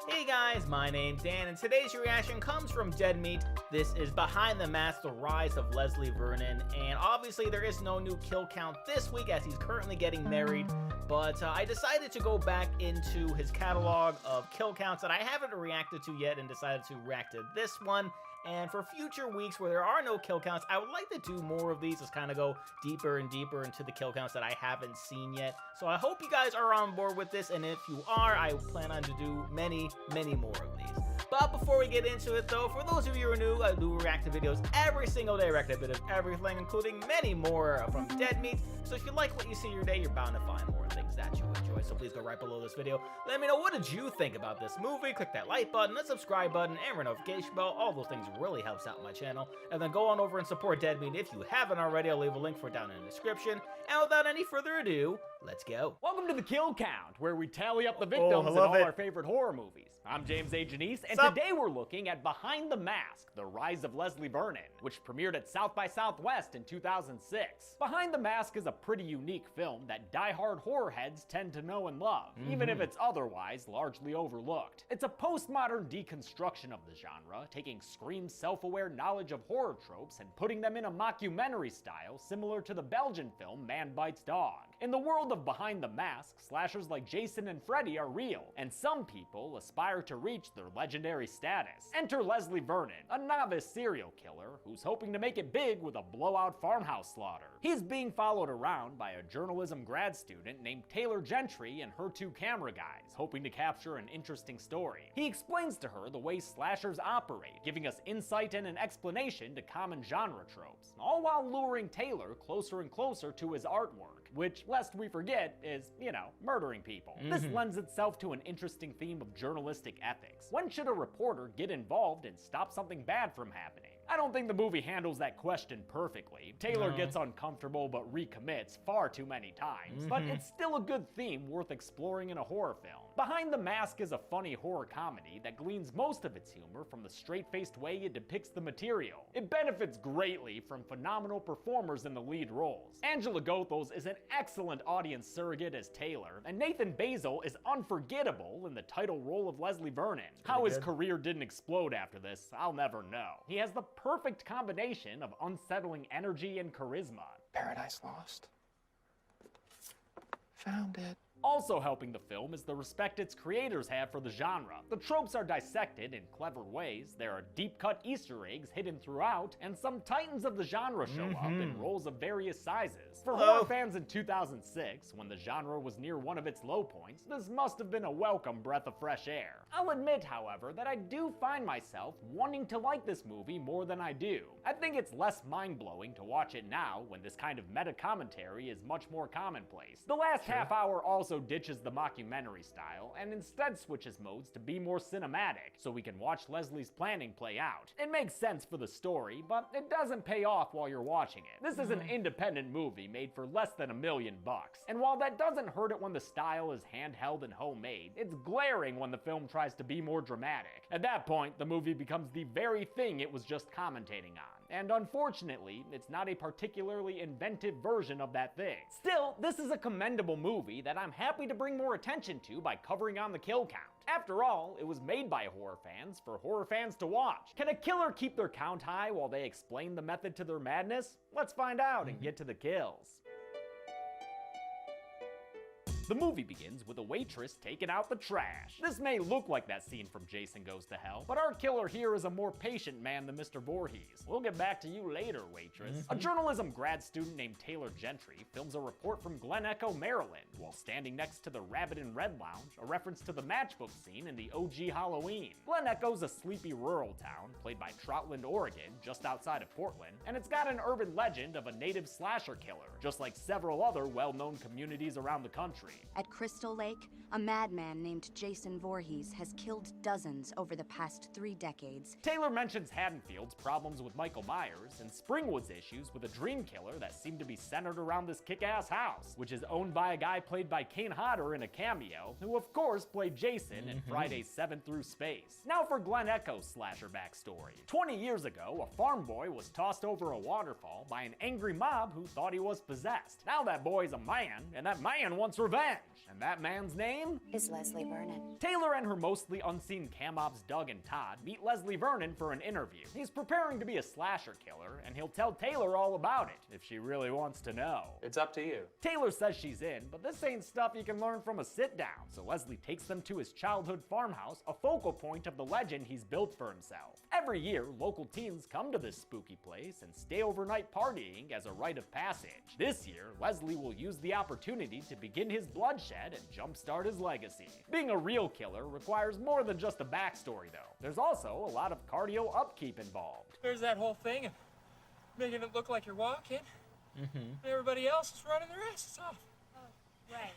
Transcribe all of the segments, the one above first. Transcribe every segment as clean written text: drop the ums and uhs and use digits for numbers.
Hey guys, my name's Dan, and today's reaction comes from Dead Meat. This is Behind the Mask, The Rise of Leslie Vernon, and obviously there is no new kill count this week as he's currently getting married, but I decided to go back into his catalog of kill counts that I haven't reacted to yet and decided to react to this one. And for future weeks where there are no kill counts, I would like to do more of these, just kind of go deeper and deeper into the kill counts that I haven't seen yet. So I hope you guys are on board with this, and if you are, I plan on to do many more of these. But before we get into it though, for those of you who are new, I do react to videos every single day, react to a bit of everything, including many more from Dead Meat. So if you like what you see your day, you're bound to find more things that you enjoy. So please go right below this video. Let me know, what did you think about this movie? Click that like button, the subscribe button, and the notification bell. All those things really helps out my channel. And then go on over and support Dead Meat if you haven't already. I'll leave a link for it down in the description. And without any further ado, let's go. Welcome to the Kill Count, where we tally up the victims in all our favorite horror movies. I'm James A. Janice, and today we're looking at Behind the Mask, The Rise of Leslie Vernon, which premiered at South by Southwest in 2006. Behind the Mask is a pretty unique film that die-hard horror heads tend to know and love, even if it's otherwise largely overlooked. It's a postmodern deconstruction of the genre, taking Scream's self-aware knowledge of horror tropes and putting them in a mockumentary style similar to the Belgian film Man Bites Dog. In the world of Behind the Mask, slashers like Jason and Freddy are real, and some people aspire to reach their legendary status. Enter Leslie Vernon, a novice serial killer who's hoping to make it big with a blowout farmhouse slaughter. He's being followed around by a journalism grad student named Taylor Gentry and her two camera guys, hoping to capture an interesting story. He explains to her the way slashers operate, giving us insight and an explanation to common genre tropes, all while luring Taylor closer and closer to his artwork, which, lest we forget, is, murdering people. This lends itself to an interesting theme of journalistic ethics. When should a reporter get involved and stop something bad from happening? I don't think the movie handles that question perfectly. Taylor gets uncomfortable but recommits far too many times, but it's still a good theme worth exploring in a horror film. Behind the Mask is a funny horror comedy that gleans most of its humor from the straight-faced way it depicts the material. It benefits greatly from phenomenal performers in the lead roles. Angela Goethals is an excellent audience surrogate as Taylor, and Nathan Basil is unforgettable in the title role of Leslie Vernon. How his career didn't explode after this, I'll never know. He has the perfect combination of unsettling energy and charisma. Paradise Lost. Found it. Also helping the film is the respect its creators have for the genre. The tropes are dissected in clever ways, there are deep-cut Easter eggs hidden throughout, and some titans of the genre show up in roles of various sizes. For horror fans in 2006, when the genre was near one of its low points, this must have been a welcome breath of fresh air. I'll admit, however, that I do find myself wanting to like this movie more than I do. I think it's less mind-blowing to watch it now when this kind of meta-commentary is much more commonplace. The last half hour also ditches the mockumentary style and instead switches modes to be more cinematic, so we can watch Leslie's planning play out. It makes sense for the story, but it doesn't pay off while you're watching it. This is an independent movie made for less than $1 million, and while that doesn't hurt it when the style is handheld and homemade, it's glaring when the film tries to be more dramatic. At that point, the movie becomes the very thing it was just commentating on, and unfortunately, it's not a particularly inventive version of that thing. Still, this is a commendable movie that I'm happy to bring more attention to by covering on the kill count. After all, it was made by horror fans for horror fans to watch. Can a killer keep their count high while they explain the method to their madness? Let's find out and get to the kills. The movie begins with a waitress taking out the trash. This may look like that scene from Jason Goes to Hell, but our killer here is a more patient man than Mr. Voorhees. We'll get back to you later, waitress. A journalism grad student named Taylor Gentry films a report from Glen Echo, Maryland, while standing next to the Rabbit and Red Lounge, a reference to the matchbook scene in the OG Halloween. Glen Echo's a sleepy rural town, played by Troutland, Oregon, just outside of Portland, and it's got an urban legend of a native slasher killer, just like several other well-known communities around the country. At Crystal Lake, a madman named Jason Voorhees has killed dozens over the past 3 decades. Taylor mentions Haddonfield's problems with Michael Myers and Springwood's issues with a dream killer that seem to be centered around this kick-ass house, which is owned by a guy played by Kane Hodder in a cameo, who of course played Jason in Friday 7 Through Space. Now for Glen Echo's slasher backstory. 20 years ago, a farm boy was tossed over a waterfall by an angry mob who thought he was possessed. Now that boy's a man, and that man wants revenge. revenge. And that man's name Is Leslie Vernon. Taylor and her mostly unseen cam-ops Doug and Todd meet Leslie Vernon for an interview. He's preparing to be a slasher killer, and he'll tell Taylor all about it, if she really wants to know. It's up to you. Taylor says she's in, but this ain't stuff you can learn from a sit-down, so Leslie takes them to his childhood farmhouse, a focal point of the legend he's built for himself. Every year, local teens come to this spooky place and stay overnight partying as a rite of passage. This year, Leslie will use the opportunity to begin his bloodshed and jumpstart his legacy. Being a real killer requires more than just a backstory, though. There's also a lot of cardio upkeep involved. There's that whole thing of making it look like you're walking, and everybody else is running their asses off. Right.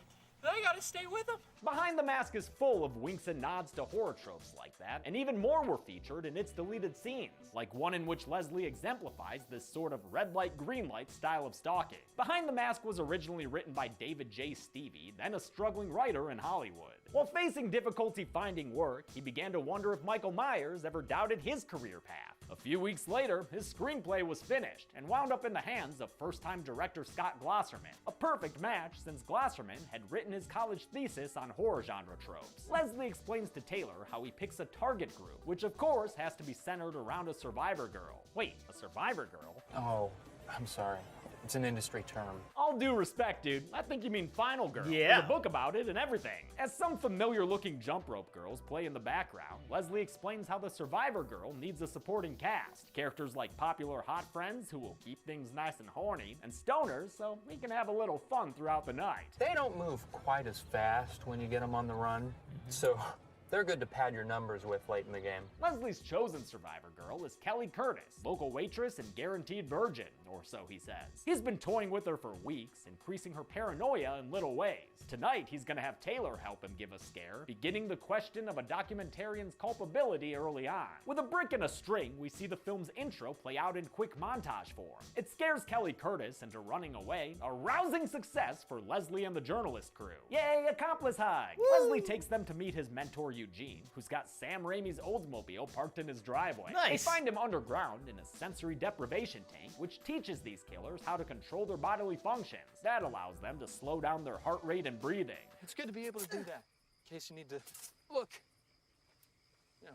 I gotta stay with them. Behind the Mask is full of winks and nods to horror tropes like that, and even more were featured in its deleted scenes, like one in which Leslie exemplifies this sort of red light, green light style of stalking. Behind the Mask was originally written by David J. Stevie, then a struggling writer in Hollywood. While facing difficulty finding work, he began to wonder if Michael Myers ever doubted his career path. A few weeks later, his screenplay was finished and wound up in the hands of first-time director Scott Glosserman, a perfect match since Glosserman had written his college thesis on horror genre tropes. Leslie explains to Taylor how he picks a target group, which of course has to be centered around a survivor girl. Wait, a survivor girl? Oh, I'm sorry. It's an industry term. All due respect, dude, I think you mean Final Girl. Yeah. There's a book about it and everything. As some familiar-looking jump rope girls play in the background, Leslie explains how the survivor girl needs a supporting cast. Characters like popular hot friends who will keep things nice and horny, and stoners so we can have a little fun throughout the night. They don't move quite as fast when you get them on the run, so they're good to pad your numbers with late in the game. Leslie's chosen survivor girl is Kelly Curtis, local waitress and guaranteed virgin, or so he says. He's been toying with her for weeks, increasing her paranoia in little ways. Tonight, he's gonna have Taylor help him give a scare, beginning the question of a documentarian's culpability early on. With a brick and a string, we see the film's intro play out in quick montage form. It scares Kelly Curtis into running away, a rousing success for Leslie and the journalist crew. Yay, accomplice hug! Leslie takes them to meet his mentor Eugene, who's got Sam Raimi's Oldsmobile parked in his driveway. Nice. They find him underground in a sensory deprivation tank, which teaches these killers how to control their bodily functions. That allows them to slow down their heart rate and breathing. It's good to be able to do that in case you need to look. You know,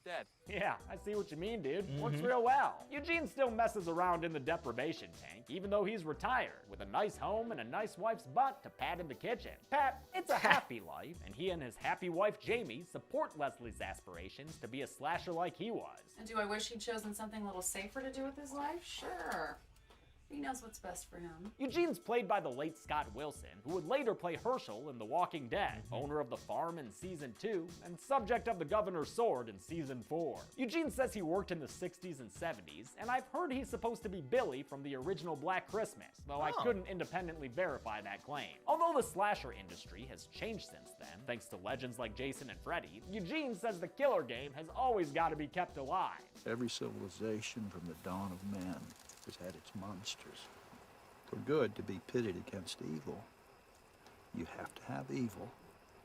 dead. Yeah, I see what you mean, dude. Works real well. Eugene still messes around in the deprivation tank, even though he's retired, with a nice home and a nice wife's butt to pat in the kitchen. Pat, it's a happy life, and he and his happy wife Jamie support Leslie's aspirations to be a slasher like he was. And do I wish he'd chosen something a little safer to do with his life? Sure. He knows what's best for him. Eugene's played by the late Scott Wilson, who would later play Herschel in The Walking Dead, owner of the farm in Season 2, and subject of the Governor's Sword in Season 4. Eugene says he worked in the 60s and 70s, and I've heard he's supposed to be Billy from the original Black Christmas, though I couldn't independently verify that claim. Although the slasher industry has changed since then, thanks to legends like Jason and Freddy, Eugene says the killer game has always got to be kept alive. Every civilization from the dawn of man has had its monsters. For good to be pitted against evil, you have to have evil,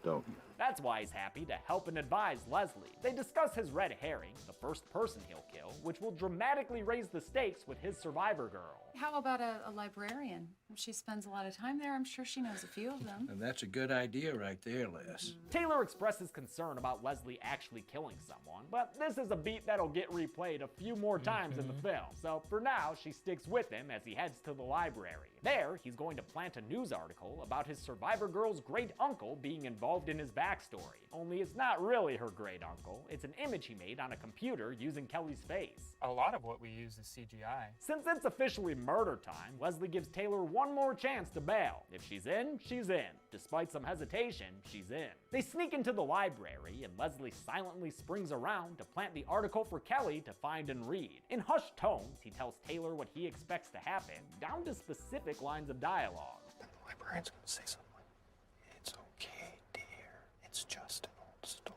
don't you? That's why he's happy to help and advise Leslie. They discuss his red herring, the first person he'll kill, which will dramatically raise the stakes with his survivor girl. How about a librarian? If she spends a lot of time there, I'm sure she knows a few of them. And that's a good idea right there, Les. Taylor expresses concern about Leslie actually killing someone, but this is a beat that'll get replayed a few more times in the film, so for now, she sticks with him as he heads to the library. There, he's going to plant a news article about his survivor girl's great-uncle being involved in his backstory. Only it's not really her great-uncle, it's an image he made on a computer using Kelly's face. A lot of what we use is CGI. Since it's officially murder time, Leslie gives Taylor one more chance to bail. If she's in, she's in. Despite some hesitation, she's in. They sneak into the library, and Leslie silently springs around to plant the article for Kelly to find and read. In hushed tones, he tells Taylor what he expects to happen, down to specific lines of dialogue. The librarian's gonna say something like, "It's okay, dear. It's just an old story."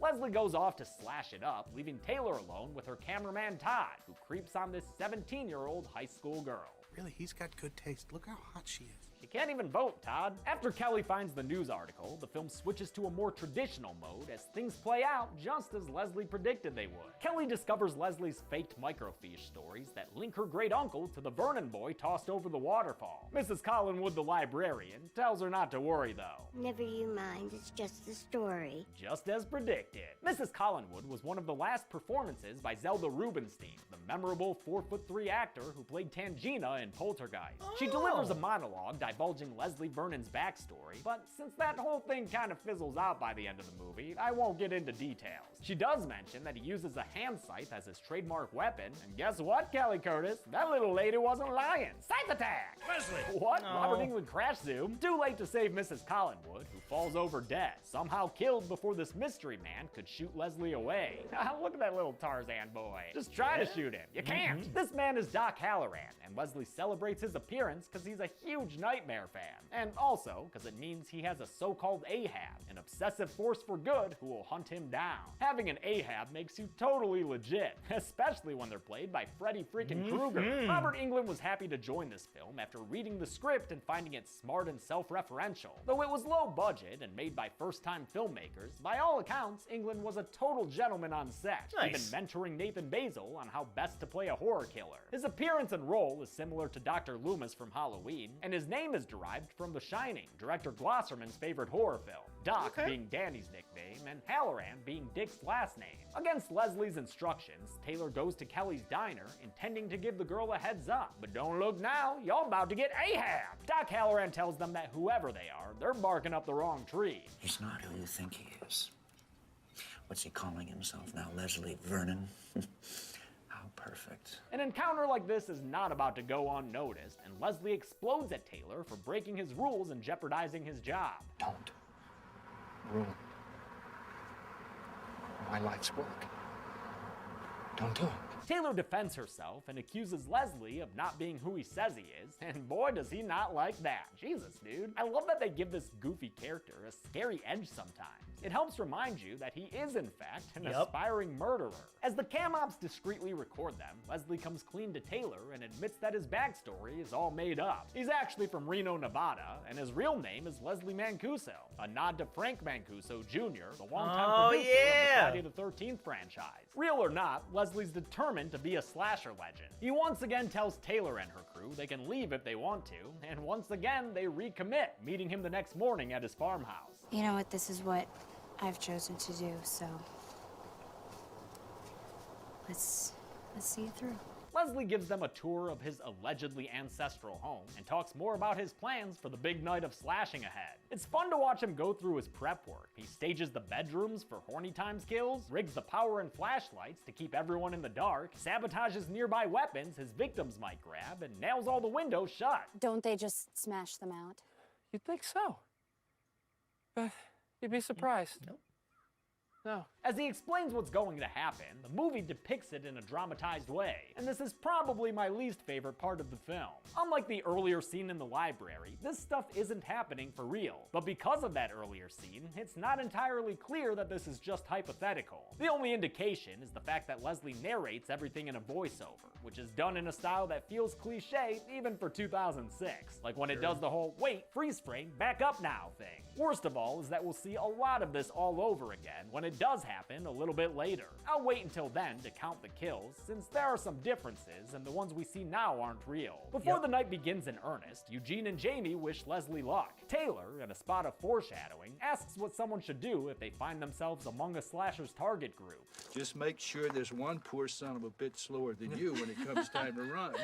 Leslie goes off to slash it up, leaving Taylor alone with her cameraman Todd, who creeps on this 17-year-old high school girl. Really, he's got good taste. Look how hot she is. She can't even vote, Todd. After Kelly finds the news article, the film switches to a more traditional mode as things play out just as Leslie predicted they would. Kelly discovers Leslie's faked microfiche stories that link her great uncle to the Vernon boy tossed over the waterfall. Mrs. Collinwood, the librarian, tells her not to worry though. Never you mind, it's just a story. Just as predicted. Mrs. Collinwood was one of the last performances by Zelda Rubinstein, the memorable 4'3" actor who played Tangina in Poltergeist. She delivers a monologue divulging Leslie Vernon's backstory, but since that whole thing kind of fizzles out by the end of the movie, I won't get into details. She does mention that he uses a hand scythe as his trademark weapon, and guess what, Kelly Curtis? That little lady wasn't lying. Scythe attack! Leslie! What? No. Robert Englund crash zoom? Too late to save Mrs. Collinwood, who falls over dead, somehow killed before this mystery man could shoot Leslie away. Look at that little Tarzan boy. Just try to shoot him. You can't. This man is Doc Halloran, and Leslie celebrates his appearance because he's a huge Nightmare fan. And also because it means he has a so-called Ahab, an obsessive force for good who will hunt him down. Having an Ahab makes you totally legit, especially when they're played by Freddy freaking Krueger. Robert Englund was happy to join this film after reading the script and finding it smart and self-referential. Though it was low budget and made by first-time filmmakers, by all accounts, Englund was a total gentleman on set, even mentoring Nathan Basil on how best to play a horror killer. His appearance and role is similar to Dr. Loomis from Halloween, and his name is derived from The Shining, director Glosserman's favorite horror film, Doc being Danny's nickname, and Halloran being Dick's last name. Against Leslie's instructions, Taylor goes to Kelly's diner, intending to give the girl a heads up. But don't look now, y'all about to get Ahab! Doc Halloran tells them that whoever they are, they're barking up the wrong tree. He's not who you think he is. What's he calling himself now, Leslie Vernon? How perfect. An encounter like this is not about to go unnoticed, and Leslie explodes at Taylor for breaking his rules and jeopardizing his job. Don't ruin my life's work. Don't do it. Taylor defends herself and accuses Leslie of not being who he says he is, and boy does he not like that. Jesus, dude. I love that they give this goofy character a scary edge sometimes. It helps remind you that he is in fact an aspiring murderer. As the cam ops discreetly record them, Leslie comes clean to Taylor and admits that his backstory is all made up. He's actually from Reno, Nevada, and his real name is Leslie Mancuso, a nod to Frank Mancuso Jr., the longtime producer of the Friday the 13th franchise. Real or not, Leslie's determined to be a slasher legend. He once again tells Taylor and her crew they can leave if they want to, and once again they recommit, meeting him the next morning at his farmhouse. You know what, this is what I've chosen to do, so let's see it through. Leslie gives them a tour of his allegedly ancestral home and talks more about his plans for the big night of slashing ahead. It's fun to watch him go through his prep work. He stages the bedrooms for horny times kills, rigs the power and flashlights to keep everyone in the dark, sabotages nearby weapons his victims might grab, and nails all the windows shut. Don't they just smash them out? You'd think so. But you'd be surprised. Nope. No. As he explains what's going to happen, the movie depicts it in a dramatized way, and this is probably my least favorite part of the film. Unlike the earlier scene in the library, this stuff isn't happening for real, but because of that earlier scene, it's not entirely clear that this is just hypothetical. The only indication is the fact that Leslie narrates everything in a voiceover, which is done in a style that feels cliche even for 2006, like when it does the whole wait, freeze frame, back up now thing. Worst of all is that we'll see a lot of this all over again when it does happen a little bit later. I'll wait until then to count the kills, since there are some differences and the ones we see now aren't real. Before the night begins in earnest, Eugene and Jamie wish Leslie luck. Taylor, in a spot of foreshadowing, asks what someone should do if they find themselves among a slasher's target group. Just make sure there's one poor son of a bit slower than you when it comes time to run.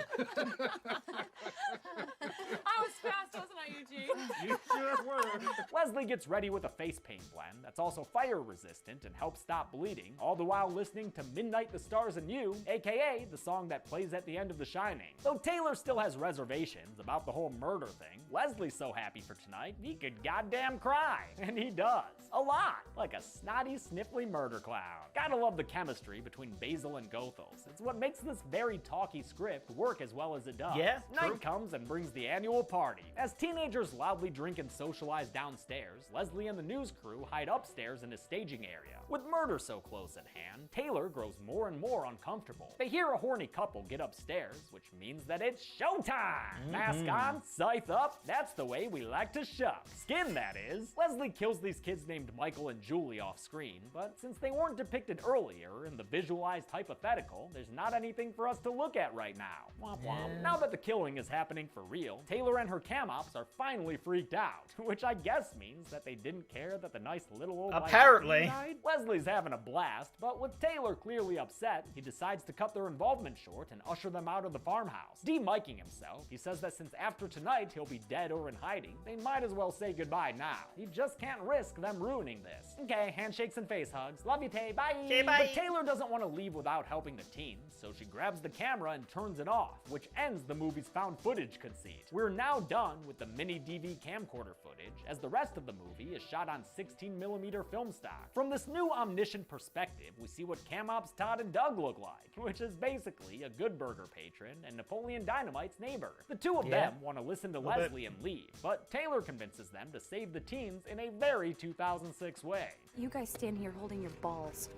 I was fast, wasn't I, Eugene? You sure were. Leslie gets ready with a face paint blend that's also fire resistant and helps stop bleeding, all the while listening to Midnight the Stars and You, aka the song that plays at the end of The Shining. Though Taylor still has reservations about the whole murder thing, Leslie's so happy for tonight he could goddamn cry. And he does. A lot. Like a snotty, sniffly murder clown. Gotta love the chemistry between Basil and Goethals. It's what makes this very talky script work as well as it does. Yeah, true. Night comes and brings the annual party. As teenagers loudly drink and socialize downstairs, downstairs, Leslie and the news crew hide upstairs in a staging area. With murder so close at hand, Taylor grows more and more uncomfortable. They hear a horny couple get upstairs, which means that it's showtime! Mask on, scythe up, that's the way we like to shop. Skin, that is. Leslie kills these kids named Michael and Julie off screen, but since they weren't depicted earlier in the visualized hypothetical, there's not anything for us to look at right now. Womp womp. Now that the killing is happening for real, Taylor and her cam ops are finally freaked out, which I guess means that they didn't care that the nice little old apparently died. Leslie's having a blast, but with Taylor clearly upset, he decides to cut their involvement short and usher them out of the farmhouse. De-miking himself, he says that since after tonight he'll be dead or in hiding, they might as well say goodbye now. He just can't risk them ruining this. Okay, handshakes and face hugs. Love you, Tay. Bye. Okay, bye. But Taylor doesn't want to leave without helping the teens, so she grabs the camera and turns it off, which ends the movie's found footage conceit. We're now done with the mini DV camcorder footage, as the rest of the movie is shot on 16mm film stock. From this new omniscient perspective, we see what Cam Ops Todd and Doug look like, which is basically a Good Burger patron and Napoleon Dynamite's neighbor. The two of them want to listen to Leslie and leave, but Taylor convinces them to save the teens in a very 2006 way. You guys stand here holding your balls.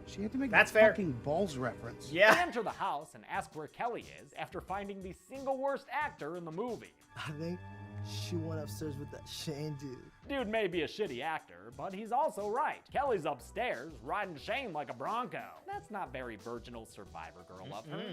She had to make That's that fair. fucking balls reference. Yeah. They enter the house and ask where Kelly is after finding the single worst actor in the movie. I think she went upstairs with that Shane dude. Dude may be a shitty actor, but he's also right. Kelly's upstairs, riding Shane like a bronco. That's not very virginal Survivor girl of her.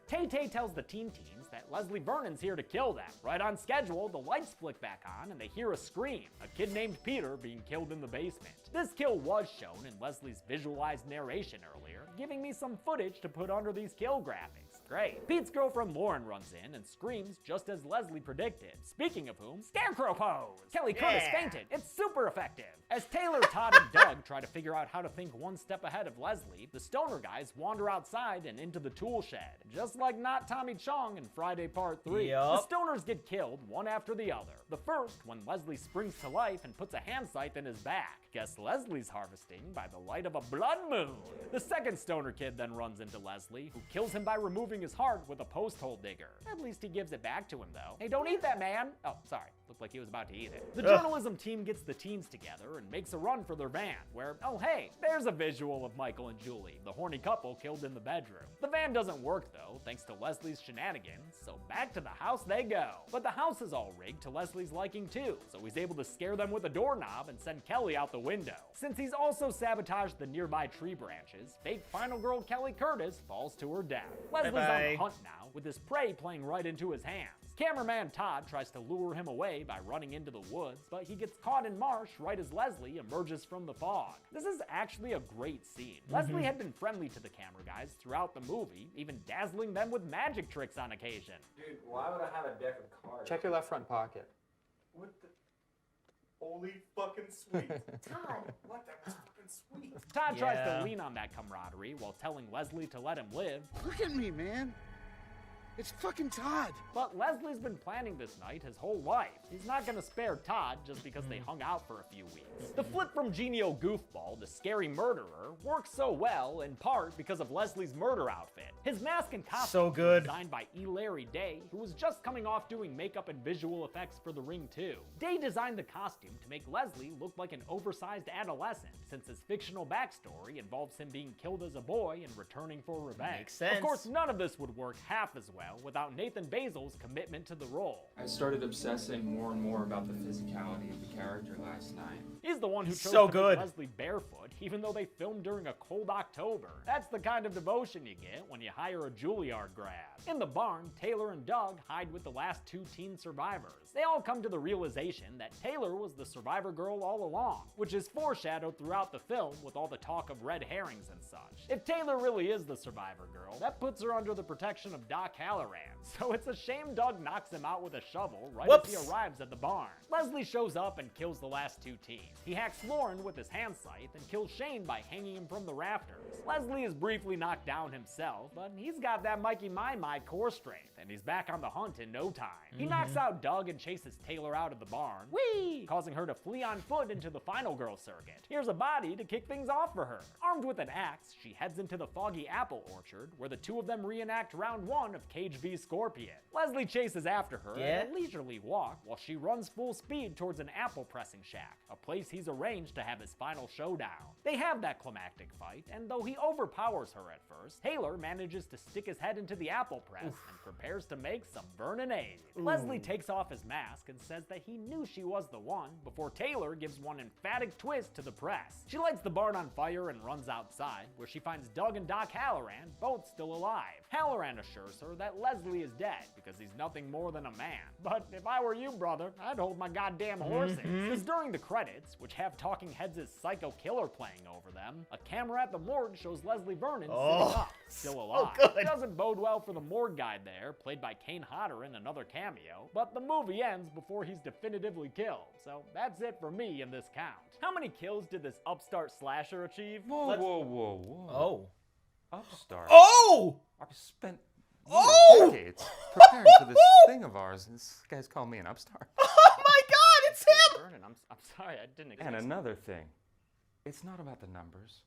Tay-Tay tells the teens that Leslie Vernon's here to kill them. Right on schedule, the lights flick back on and they hear a scream. A kid named Peter being killed in the basement. This kill was shown in Leslie's visualized narration earlier, giving me some footage to put under these kill graphics. Great. Pete's girlfriend Lauren runs in and screams just as Leslie predicted. Speaking of whom, scarecrow pose! Kelly Curtis fainted. It's super effective. As Taylor, Todd, and Doug try to figure out how to think one step ahead of Leslie, the stoner guys wander outside and into the tool shed. Just like not Tommy Chong in Friday Part 3. The stoners get killed one after the other. The first when Leslie springs to life and puts a hand scythe in his back. Guess Leslie's harvesting by the light of a blood moon. The second stoner kid then runs into Leslie, who kills him by removing his heart with a post hole digger. At least he gives it back to him though. Hey, don't eat that, man! Oh, sorry. Looked like he was about to eat it. The journalism team gets the teens together and makes a run for their van, where, oh hey, there's a visual of Michael and Julie, the horny couple killed in the bedroom. The van doesn't work though, thanks to Leslie's shenanigans, so back to the house they go. But the house is all rigged to Leslie's liking too, so he's able to scare them with a doorknob and send Kelly out the window. Since he's also sabotaged the nearby tree branches, fake final girl Kelly Curtis falls to her death. Leslie's on the hunt now, with his prey playing right into his hands. Cameraman Todd tries to lure him away by running into the woods, but he gets caught in marsh right as Leslie emerges from the fog. This is actually a great scene. Leslie had been friendly to the camera guys throughout the movie, even dazzling them with magic tricks on occasion. Dude, why would I have a deck of cards? Check your left front pocket. What the? Holy fucking sweet. Todd. What? That was fucking sweet. Todd tries to lean on that camaraderie while telling Leslie to let him live. Look at me, man. It's fucking Todd. But Leslie's been planning this night his whole life. He's not gonna spare Todd just because they hung out for a few weeks. The flip from genial goofball to scary murderer works so well in part because of Leslie's murder outfit. His mask and costume were designed by E. Larry Day, who was just coming off doing makeup and visual effects for The Ring 2. Day designed the costume to make Leslie look like an oversized adolescent, since his fictional backstory involves him being killed as a boy and returning for revenge. Makes sense. Of course, none of this would work half as well without Nathan Basil's commitment to the role. I started obsessing more and more about the physicality of the character last night. He's the one who chose So to good. make Leslie barefoot, even though they filmed during a cold October. That's the kind of devotion you get when you hire a Juilliard grad. In the barn, Taylor and Doug hide with the last two teen survivors. They all come to the realization that Taylor was the survivor girl all along, which is foreshadowed throughout the film with all the talk of red herrings and such. If Taylor really is the survivor girl, that puts her under the protection of Doc Halloran, so it's a shame Doug knocks him out with a shovel right as he arrives at the barn. Leslie shows up and kills the last two teens. He hacks Lauren with his hand scythe and kills Shane by hanging him from the rafters. Leslie is briefly knocked down himself, but he's got that Mikey My core strength, and he's back on the hunt in no time. He knocks out Doug and chases Taylor out of the barn, causing her to flee on foot into the final girl circuit. Here's a body to kick things off for her. Armed with an axe, she heads into the foggy apple orchard, where the two of them reenact round one of Cave Cage v. Scorpion. Leslie chases after her at a leisurely walk while she runs full speed towards an apple pressing shack, a place he's arranged to have his final showdown. They have that climactic fight, and though he overpowers her at first, Taylor manages to stick his head into the apple press and prepares to make some Vernonade. Leslie takes off his mask and says that he knew she was the one before Taylor gives one emphatic twist to the press. She lights the barn on fire and runs outside, where she finds Doug and Doc Halloran both still alive. Halloran assures her that Leslie is dead because he's nothing more than a man. But if I were you, brother, I'd hold my goddamn horses. Because during the credits, which have talking heads as Psycho Killer playing over them, a camera at the morgue shows Leslie Vernon sitting up, still alive. It doesn't bode well for the morgue guy there, played by Kane Hodder in another cameo, but the movie ends before he's definitively killed. So that's it for me in this count. How many kills did this upstart slasher achieve? Whoa. Oh. Upstart. Oh! I've spent decades preparing for this thing of ours, and this guy's calling me an upstart. Oh my God, it's him! Vernon, I'm sorry, I didn't expect. And another thing, it's not about the numbers.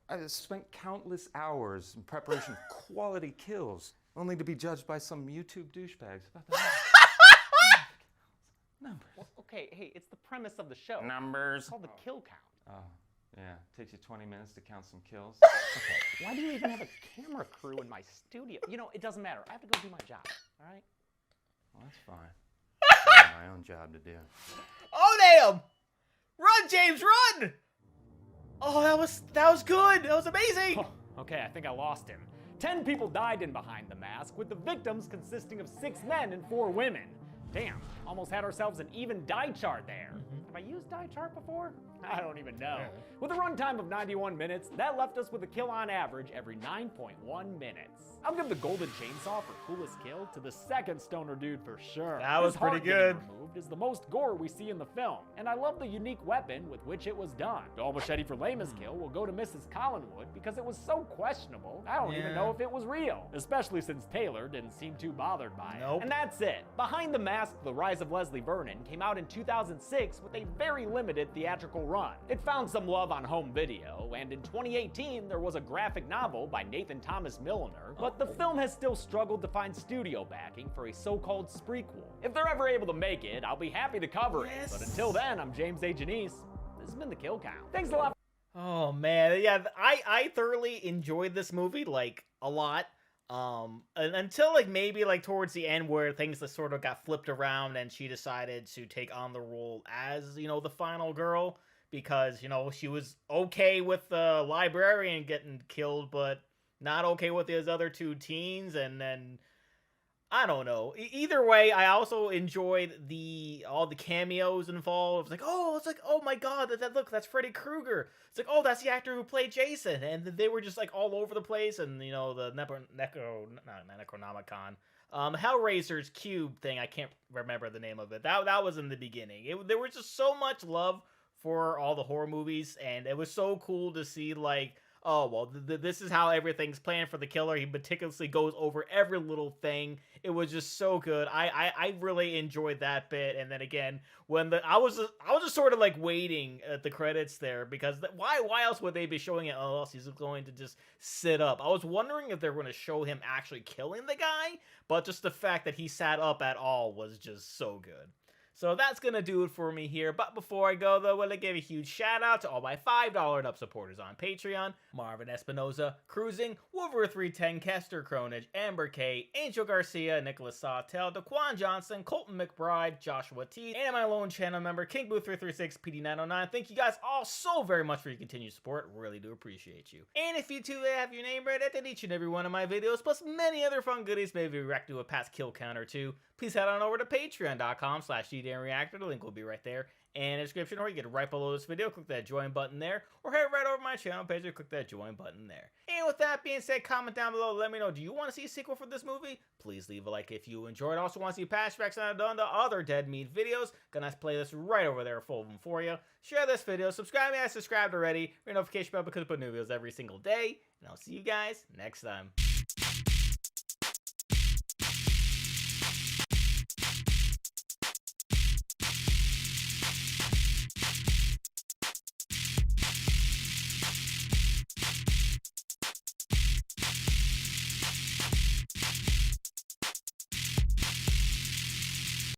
I spent countless hours in preparation of quality kills, only to be judged by some YouTube douchebags about the numbers. Well, okay, hey, it's the premise of the show. Numbers. It's called the kill count. Oh, yeah. Takes you 20 minutes to count some kills. Okay, why do you even have a camera crew in my studio? You know, it doesn't matter. I have to go do my job, all right? Well, that's fine. I have my own job to do. Oh, damn! Run, James, run! Oh, that was good. That was amazing. Oh, okay, I think I lost him. 10 people died in Behind the Mask, with the victims consisting of 6 men and 4 women. Damn, almost had ourselves an even die chart there. Have I used die chart before? I don't even know. With a runtime of 91 minutes, that left us with a kill on average every 9.1 minutes. I'll give the golden chainsaw for coolest kill to the second stoner dude for sure. That was pretty good. Removed is the most gore we see in the film, and I love the unique weapon with which it was done. Dull machete for lamest kill will go to Mrs. Collinwood because it was so questionable, I don't even know if it was real, especially since Taylor didn't seem too bothered by it. And that's it. Behind the Mask, The Rise of Leslie Vernon came out in 2006 with a very limited theatrical run. It found some love on home video, and in 2018 there was a graphic novel by Nathan Thomas Milliner, but the film has still struggled to find studio backing for a so-called sprequel. If they're ever able to make it, I'll be happy to cover it, but until then, I'm James A. Janice. This has been The Kill Count. Thanks a lot. Oh man, yeah, I thoroughly enjoyed this movie, like, a lot. Until like maybe like towards the end where things just sort of got flipped around and she decided to take on the role as, you know, the final girl, because, you know, she was okay with the librarian getting killed, but not okay with his other 2 teens, and then I don't know. Either way, I also enjoyed all the cameos involved. It's like, oh my God, look, that's Freddy Krueger. It's like, oh, that's the actor who played Jason, and they were just like all over the place, and you know, the Necronomicon, Hellraiser's cube thing. I can't remember the name of it. That was in the beginning. There was just so much love for all the horror movies, and it was so cool to see like, oh, well, this is how everything's planned for the killer. He meticulously goes over every little thing. It was just so good. I really enjoyed that bit. And then again, when I was just sort of like waiting at the credits there, because why else would they be showing it unless he's going to just sit up? I was wondering if they were going to show him actually killing the guy, but just the fact that he sat up at all was just so good. So that's going to do it for me here. But before I go, though, I want to give a huge shout out to all my $5 and up supporters on Patreon: Marvin Espinoza, Cruising, Wolver 310, Kester Cronage, Amber K, Angel Garcia, Nicholas Sawtell, Daquan Johnson, Colton McBride, Joshua T, and my lone channel member, King Boo 336, PD909. Thank you guys all so very much for your continued support. Really do appreciate you. And if you too have your name read at each and every one of my videos, plus many other fun goodies, maybe react to a past kill count or 2, please head on over to patreon.com/GDNReactor. The link will be right there in the description, or you get right below this video. Click that join button there, or head right over to my channel page and click that join button there. And with that being said, comment down below. Let me know, do you want to see a sequel for this movie? Please leave a like if you enjoyed. Also want to see past tracks I've done to other Dead Meat videos. Gonna play this right over there, full of them for you. Share this video. Subscribe if you subscribed already. Ring notification bell because I put new videos every single day. And I'll see you guys next time.